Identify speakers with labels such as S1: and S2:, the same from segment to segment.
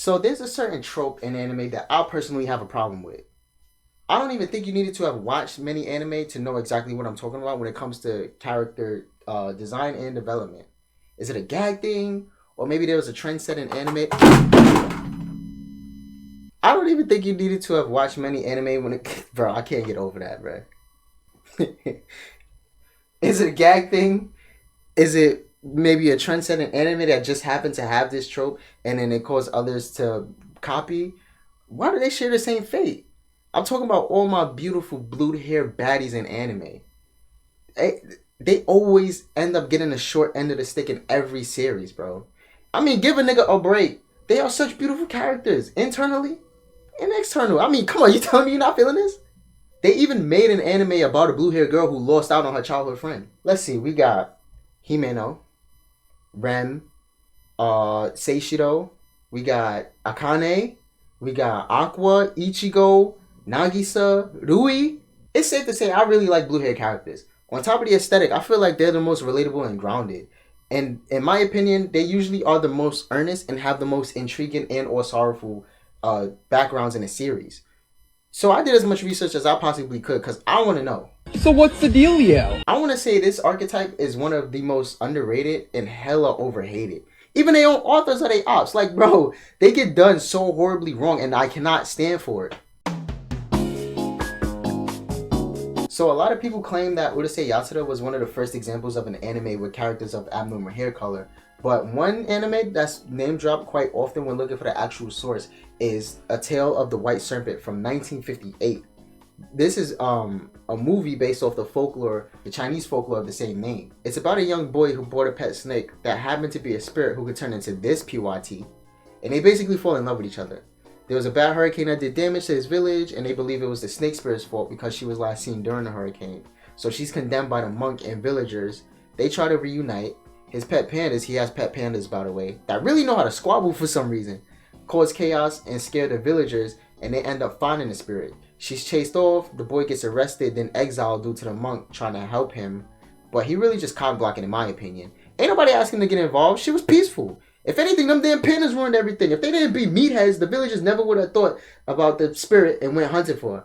S1: So there's a certain trope in anime that I personally have a problem with. I don't even think you needed to have watched many anime to know exactly what I'm talking about when it comes to character design and development. Is it a gag thing? Or maybe there was a trend set in anime? I don't even think you needed to have watched many anime when it... Bro, I can't get over that, bro. Is it a gag thing? Is it maybe a trend set in anime that just happened to have this trope and then it caused others to copy? Why do they share the same fate? I'm talking about all my beautiful blue hair baddies in anime. They always end up getting the short end of the stick in every series, bro. I mean, give a nigga a break. They are such beautiful characters, internally and external. I mean, come on, you telling me you're not feeling this? They even made an anime about a blue haired girl who lost out on her childhood friend. Let's see, we got Himeno, Rem, Seishiro, we got Akane, we got Aqua, Ichigo, Nagisa, Rui. It's safe to say I really like blue hair characters. On top of the aesthetic, I feel like they're the most relatable and grounded. And in my opinion, they usually are the most earnest and have the most intriguing and or sorrowful backgrounds in a series. So I did as much research as I possibly could because I want to know.
S2: So what's the dealio?
S1: I want to say this archetype is one of the most underrated and hella overhated. Even their own authors are they ops. Like, bro, they get done so horribly wrong and I cannot stand for it. So a lot of people claim that Urusei Yatsura was one of the first examples of an anime with characters of abnormal hair color. But one anime that's name dropped quite often when looking for the actual source is A Tale of the White Serpent from 1958. This is a movie based off the folklore, the Chinese folklore of the same name. It's about a young boy who bought a pet snake that happened to be a spirit who could turn into this PYT, and they basically fall in love with each other. There was a bad hurricane that did damage to his village, and they believe it was the snake spirit's fault because she was last seen during the hurricane. So she's condemned by the monk and villagers. They try to reunite. His pet pandas, he has pet pandas by the way, that really know how to squabble for some reason, cause chaos and scare the villagers, and they end up finding the spirit. She's chased off, the boy gets arrested, then exiled due to the monk trying to help him. But he really just cock blocking in my opinion. Ain't nobody asking to get involved, she was peaceful. If anything, them damn pandas ruined everything. If they didn't be meatheads, the villagers never would have thought about the spirit and went hunting for her.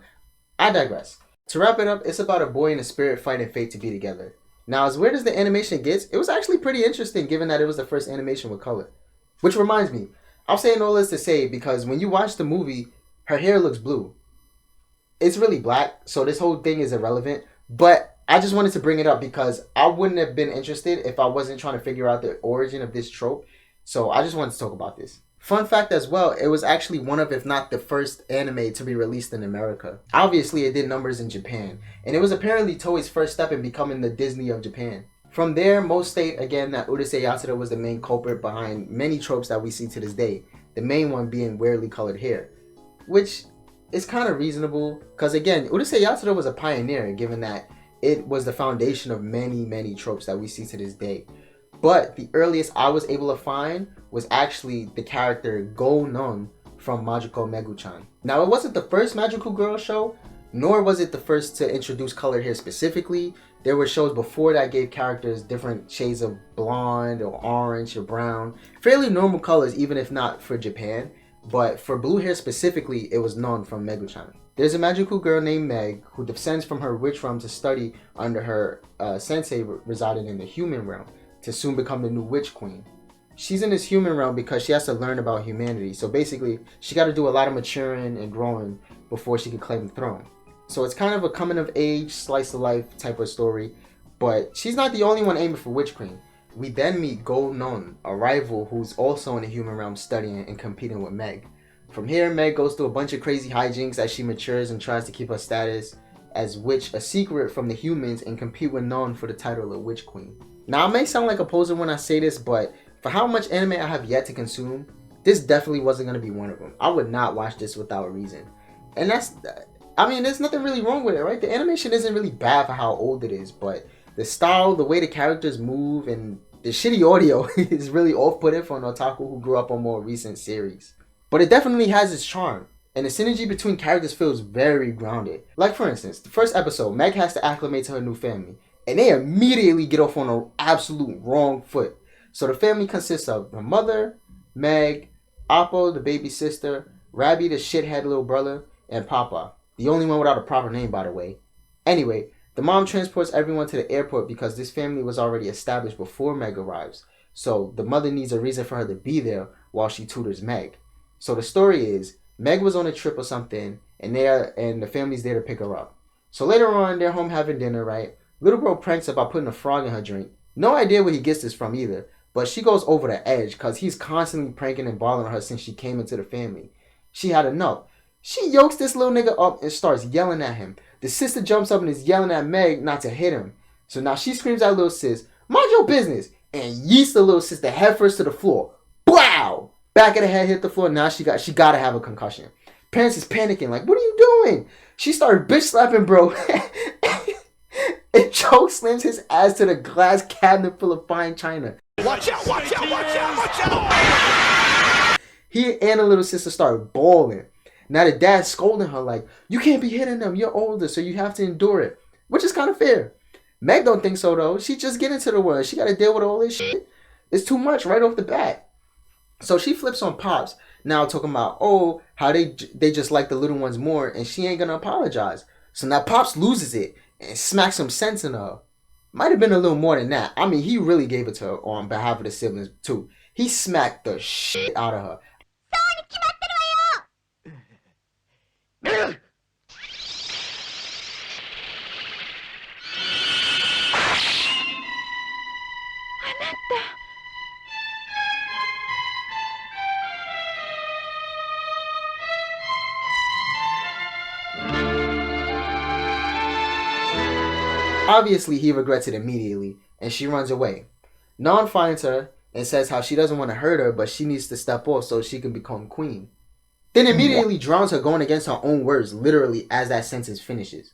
S1: I digress. To wrap it up, it's about a boy and a spirit fighting fate to be together. Now, as weird as the animation gets, it was actually pretty interesting given that it was the first animation with color. Which reminds me, I'm saying all this to say because when you watch the movie, her hair looks blue. It's really black, so this whole thing is irrelevant. But I just wanted to bring it up because I wouldn't have been interested if I wasn't trying to figure out the origin of this trope. So I just wanted to talk about this. Fun fact as well, it was actually one of, if not the first anime to be released in America. Obviously, it did numbers in Japan, and it was apparently Toei's first step in becoming the Disney of Japan. From there, most state again that Urusei Yatsura was the main culprit behind many tropes that we see to this day, the main one being weirdly colored hair. Which is kind of reasonable, because again, Urusei Yatsura was a pioneer given that it was the foundation of many tropes that we see to this day. But the earliest I was able to find was actually the character Go Non from Magical Megu-chan. Now, it wasn't the first magical girl show, nor was it the first to introduce colored hair specifically. There were shows before that gave characters different shades of blonde or orange or brown. Fairly normal colors, even if not for Japan. But for blue hair specifically, it was known from Megu-chan. There's a magical girl named Meg who descends from her witch realm to study under her sensei residing in the human realm, to soon become the new witch queen. She's in this human realm because she has to learn about humanity. So basically, she got to do a lot of maturing and growing before she could claim the throne. So it's kind of a coming of age, slice of life type of story. But she's not the only one aiming for witch queen. We then meet Go Non, a rival who's also in the human realm studying and competing with Meg. From here, Meg goes through a bunch of crazy hijinks as she matures and tries to keep her status as witch a secret from the humans and compete with Non for the title of witch queen. Now, I may sound like a poser when I say this, but for how much anime I have yet to consume, this definitely wasn't going to be one of them. I would not watch this without a reason. And there's nothing really wrong with it, right? The animation isn't really bad for how old it is, but the style, the way the characters move, and the shitty audio is really off-putting for an otaku who grew up on more recent series. But it definitely has its charm, and the synergy between characters feels very grounded. Like for instance, the first episode, Meg has to acclimate to her new family. And they immediately get off on an absolute wrong foot. So the family consists of her mother, Meg, Appo, the baby sister, Rabbi, the shithead little brother, and Papa, the only one without a proper name, by the way. Anyway, the mom transports everyone to the airport because this family was already established before Meg arrives. So the mother needs a reason for her to be there while she tutors Meg. So the story is, Meg was on a trip or something, and the family's there to pick her up. So later on, they're home having dinner, right? Little girl pranks about putting a frog in her drink. No idea where he gets this from either, but she goes over the edge because he's constantly pranking and bothering her since she came into the family. She had enough. She yokes this little nigga up and starts yelling at him. The sister jumps up and is yelling at Meg not to hit him. So now she screams at little sis, "Mind your business!" and yeets the little sister headfirst to the floor. Wow! Back of the head hit the floor. Now she gotta have a concussion. Parents is panicking, like, what are you doing? She started bitch slapping bro. And choke slams his ass to the glass cabinet full of fine china.
S3: Watch out, watch out, watch out, watch out!
S1: He and the little sister started bawling. Now the dad scolding her like, you can't be hitting them, you're older, so you have to endure it. Which is kind of fair. Meg don't think so though. She just get into the world. She got to deal with all this shit. It's too much right off the bat. So she flips on Pops. Now talking about, oh, how they just like the little ones more and she ain't going to apologize. So now Pops loses it and smacks some sense in her. Might have been a little more than that. I mean, he really gave it to her on behalf of the siblings too. He smacked the shit out of her. Obviously, he regrets it immediately, and she runs away. Non finds her and says how she doesn't want to hurt her, but she needs to step off so she can become queen. Then immediately drowns her going against her own words, literally, as that sentence finishes.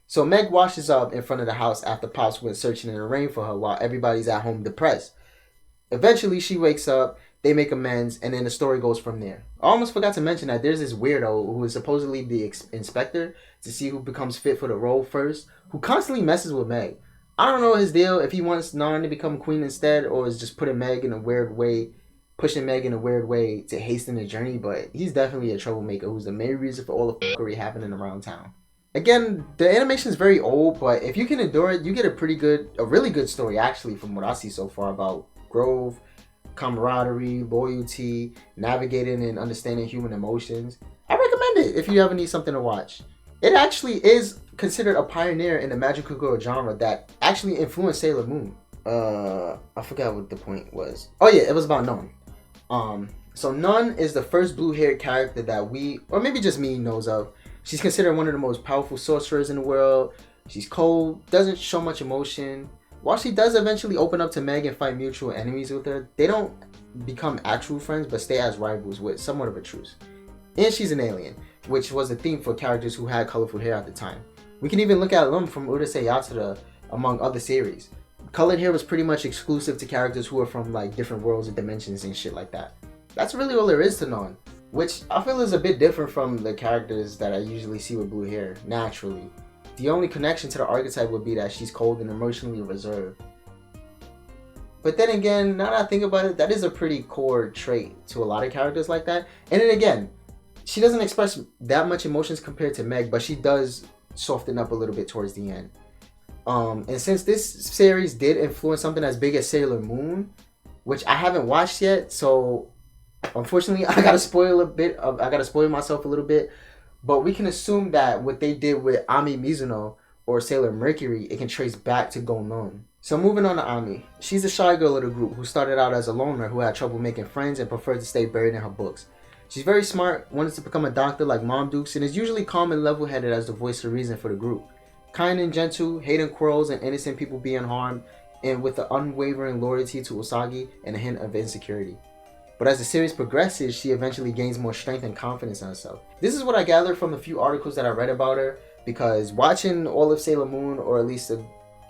S1: So Meg washes up in front of the house after Pops went searching in the rain for her while everybody's at home depressed. Eventually, she wakes up, they make amends, and then the story goes from there. I almost forgot to mention that there's this weirdo who is supposedly the inspector to see who becomes fit for the role first, who constantly messes with Meg. I don't know his deal, if he wants Narn to become queen instead, or is just pushing Meg in a weird way to hasten the journey, but he's definitely a troublemaker who's the main reason for all the fuckery happening around town. Again, the animation is very old, but if you can endure it, you get a really good story actually from what I see so far about growth, camaraderie, loyalty, navigating and understanding human emotions. I recommend it if you ever need something to watch. It actually is considered a pioneer in the magical girl genre that actually influenced Sailor Moon. I forgot what the point was. Oh yeah, it was about Nun. So Nun is the first blue-haired character that we, or maybe just me, knows of. She's considered one of the most powerful sorcerers in the world. She's cold, doesn't show much emotion. While she does eventually open up to Meg and fight mutual enemies with her, they don't become actual friends but stay as rivals with somewhat of a truce. And she's an alien, which was a theme for characters who had colorful hair at the time. We can even look at Lum from Urusei Yatsura, among other series. Colored hair was pretty much exclusive to characters who are from like different worlds and dimensions and shit like that. That's really all there is to Non, which I feel is a bit different from the characters that I usually see with blue hair, naturally. The only connection to the archetype would be that she's cold and emotionally reserved. But then again, now that I think about it, that is a pretty core trait to a lot of characters like that. And then again, she doesn't express that much emotions compared to Meg, but she does soften up a little bit towards the end. And since this series did influence something as big as Sailor Moon, which I haven't watched yet, so unfortunately I gotta spoil myself a little bit. But we can assume that what they did with Ami Mizuno or Sailor Mercury, it can trace back to Gonon. So moving on to Ami. She's a shy girl of the group who started out as a loner who had trouble making friends and preferred to stay buried in her books. She's very smart, wanted to become a doctor like Mom Dukes, and is usually calm and level-headed as the voice of reason for the group. Kind and gentle, hating quarrels and innocent people being harmed, and with an unwavering loyalty to Usagi and a hint of insecurity. But as the series progresses, she eventually gains more strength and confidence in herself. This is what I gathered from a few articles that I read about her, because watching all of Sailor Moon, or at least a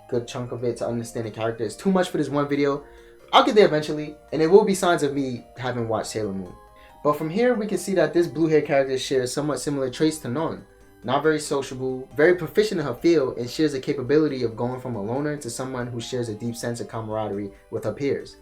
S1: good chunk of it to understand the character, is too much for this one video. I'll get there eventually, and there will be signs of me having watched Sailor Moon. But from here, we can see that this blue-haired character shares somewhat similar traits to Non. Not very sociable, very proficient in her field, and shares the capability of going from a loner to someone who shares a deep sense of camaraderie with her peers.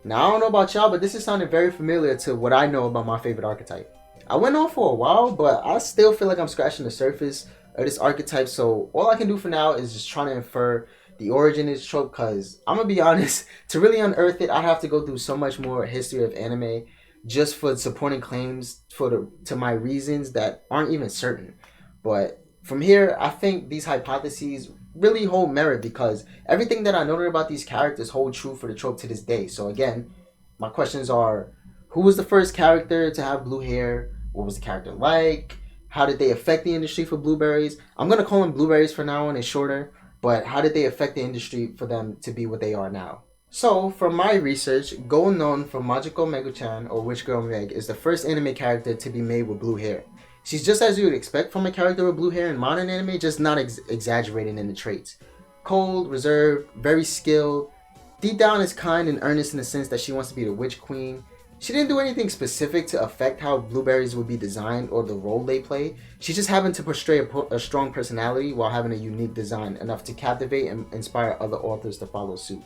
S1: Now, I don't know about y'all, but this is sounding very familiar to what I know about my favorite archetype. I went on for a while, but I still feel like I'm scratching the surface of this archetype, so all I can do for now is just trying to infer the origin of this trope, because I'm gonna be honest, to really unearth it, I'd have to go through so much more history of anime just for supporting claims to my reasons that aren't even certain. But from here, I think these hypotheses really hold merit because everything that I noted about these characters hold true for the trope to this day. So again, my questions are: who was the first character to have blue hair? What was the character like? How did they affect the industry for blueberries? I'm going to call them blueberries for now on, it's shorter. But how did they affect the industry for them to be what they are now? So, from my research, Go Non from Magical Megu-chan, or Witch Girl Meg, is the first anime character to be made with blue hair. She's just as you would expect from a character with blue hair in modern anime, just not exaggerating in the traits. Cold, reserved, very skilled. Deep down is kind and earnest in the sense that she wants to be the witch queen. She didn't do anything specific to affect how blueberries would be designed or the role they play. She just happened to portray a strong personality while having a unique design, enough to captivate and inspire other authors to follow suit.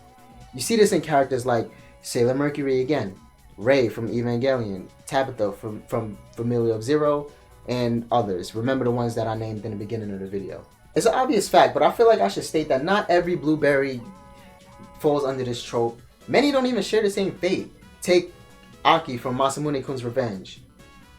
S1: You see this in characters like Sailor Mercury again, Rei from Evangelion, Tabitha from Familia of Zero, and others. Remember the ones that I named in the beginning of the video. It's an obvious fact, but I feel like I should state that not every blueberry falls under this trope. Many don't even share the same fate. Take Aki from Masamune-kun's Revenge,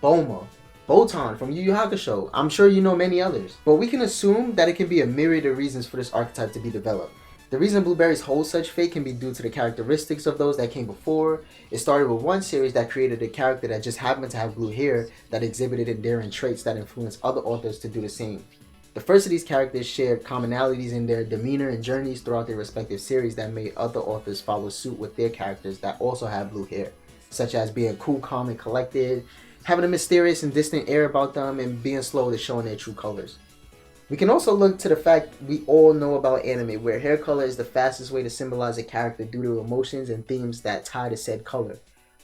S1: Boma, Botan from Yu Yu Hakusho. I'm sure you know many others. But we can assume that it can be a myriad of reasons for this archetype to be developed. The reason blueberries hold such fate can be due to the characteristics of those that came before. It started with one series that created a character that just happened to have blue hair that exhibited endearing traits that influenced other authors to do the same. The first of these characters shared commonalities in their demeanor and journeys throughout their respective series that made other authors follow suit with their characters that also have blue hair, such as being cool, calm, and collected, having a mysterious and distant air about them, and being slow to showing their true colors. We can also look to the fact we all know about anime, where hair color is the fastest way to symbolize a character due to emotions and themes that tie to said color.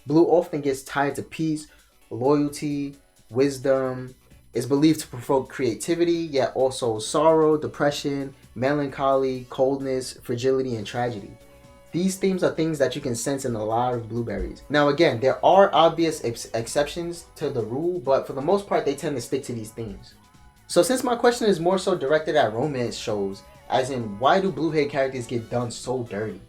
S1: Blue often gets tied to peace, loyalty, wisdom, is believed to provoke creativity, yet also sorrow, depression, melancholy, coldness, fragility, and tragedy. These themes are things that you can sense in a lot of blueberries. Now again, there are obvious exceptions to the rule, but for the most part, they tend to stick to these themes. So since my question is more so directed at romance shows, as in why do blue hair characters get done so dirty?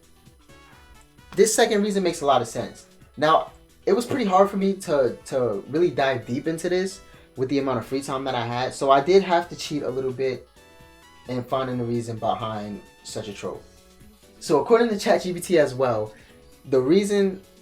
S1: This second reason makes a lot of sense. Now, it was pretty hard for me to really dive deep into this with the amount of free time that I had, so I did have to cheat a little bit in finding the reason behind such a trope. So according to ChatGPT as well,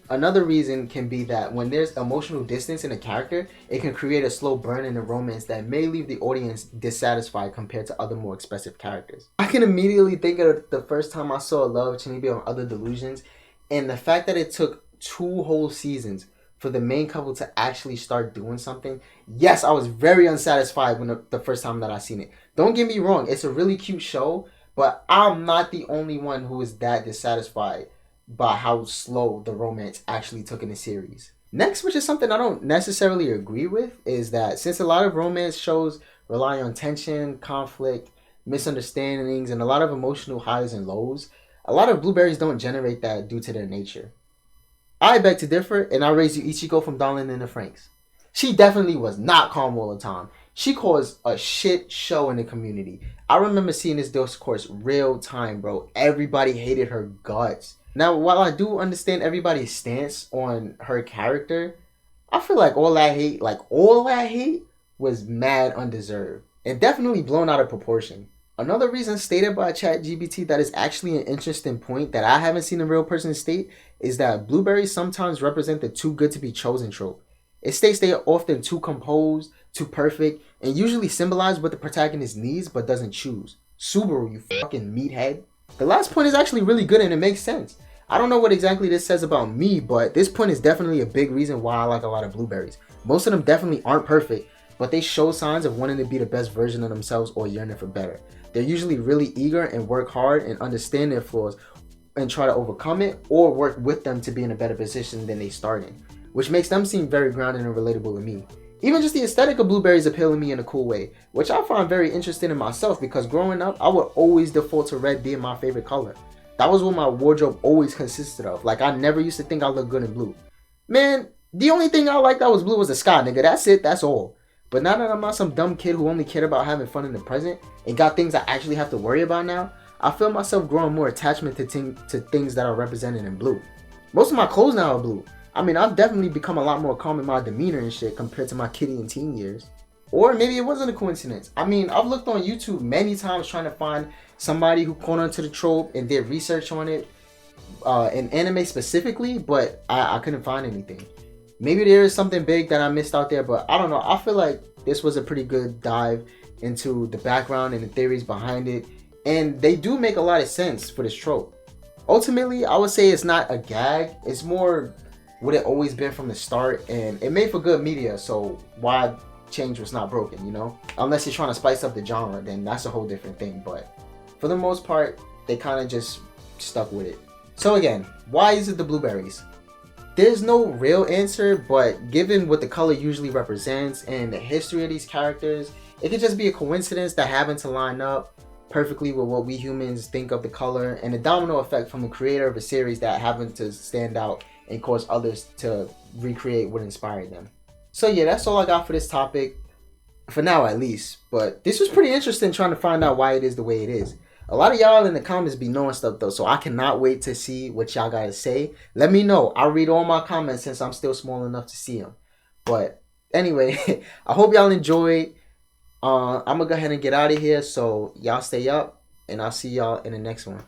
S1: another reason can be that when there's emotional distance in a character, it can create a slow burn in the romance that may leave the audience dissatisfied compared to other more expressive characters. I can immediately think of the first time I saw Love, Chinibi on Other Delusions, and the fact that it took 2 whole seasons for the main couple to actually start doing something. Yes, I was very unsatisfied when the first time that I seen it. Don't get me wrong, it's a really cute show, but I'm not the only one who is that dissatisfied by how slow the romance actually took in the series. Next, which is something I don't necessarily agree with, is that since a lot of romance shows rely on tension, conflict, misunderstandings, and a lot of emotional highs and lows, a lot of blueberries don't generate that due to their nature. I beg to differ, and I raise you Ichigo from Darling in the Franxx. She definitely was not calm all the time. She caused a shit show in the community. I remember seeing this discourse real time, bro. Everybody hated her guts. Now, while I do understand everybody's stance on her character, I feel like all that hate was mad undeserved and definitely blown out of proportion. Another reason stated by ChatGPT that is actually an interesting point that I haven't seen a real person state is that blueberries sometimes represent the too good to be chosen trope. It states they are often too composed, too perfect, and usually symbolize what the protagonist needs but doesn't choose. Subaru, you fucking meathead. The last point is actually really good and it makes sense. I don't know what exactly this says about me, but this point is definitely a big reason why I like a lot of blueberries. Most of them definitely aren't perfect, but they show signs of wanting to be the best version of themselves or yearning for better. They're usually really eager and work hard and understand their flaws and try to overcome it or work with them to be in a better position than they start in, which makes them seem very grounded and relatable to me. Even just the aesthetic of blueberries appeal to me in a cool way, which I find very interesting in myself because growing up, I would always default to red being my favorite color. That was what my wardrobe always consisted of. Like, I never used to think I looked good in blue. Man, the only thing I liked that was blue was the sky, nigga. That's it. That's all. But now that I'm not some dumb kid who only cared about having fun in the present and got things I actually have to worry about now, I feel myself growing more attachment to things that are represented in blue. Most of my clothes now are blue. I mean, I've definitely become a lot more calm in my demeanor and shit compared to my kiddie and teen years. Or maybe it wasn't a coincidence. I mean, I've looked on YouTube many times trying to find somebody who caught on to the trope and did research on it, in anime specifically, but I couldn't find anything. Maybe there is something big that I missed out there, but I don't know. I feel like this was a pretty good dive into the background and the theories behind it, and they do make a lot of sense for this trope. Ultimately, I would say it's not a gag. It's more what it always been from the start, and it made for good media, so why change what's not broken, you know? Unless you're trying to spice up the genre, then that's a whole different thing, but for the most part, they kind of just stuck with it. So again, why is it the blueberries? There's no real answer, but given what the color usually represents and the history of these characters, it could just be a coincidence that happened to line up perfectly with what we humans think of the color, and a domino effect from the creator of a series that happened to stand out and cause others to recreate what inspired them. So yeah, that's all I got for this topic, for now at least. But this was pretty interesting trying to find out why it is the way it is. A lot of y'all in the comments be knowing stuff though, so I cannot wait to see what y'all gotta say. Let me know. I'll read all my comments since I'm still small enough to see them. But anyway, I hope y'all enjoyed. I'm gonna go ahead and get out of here, so y'all stay up, and I'll see y'all in the next one.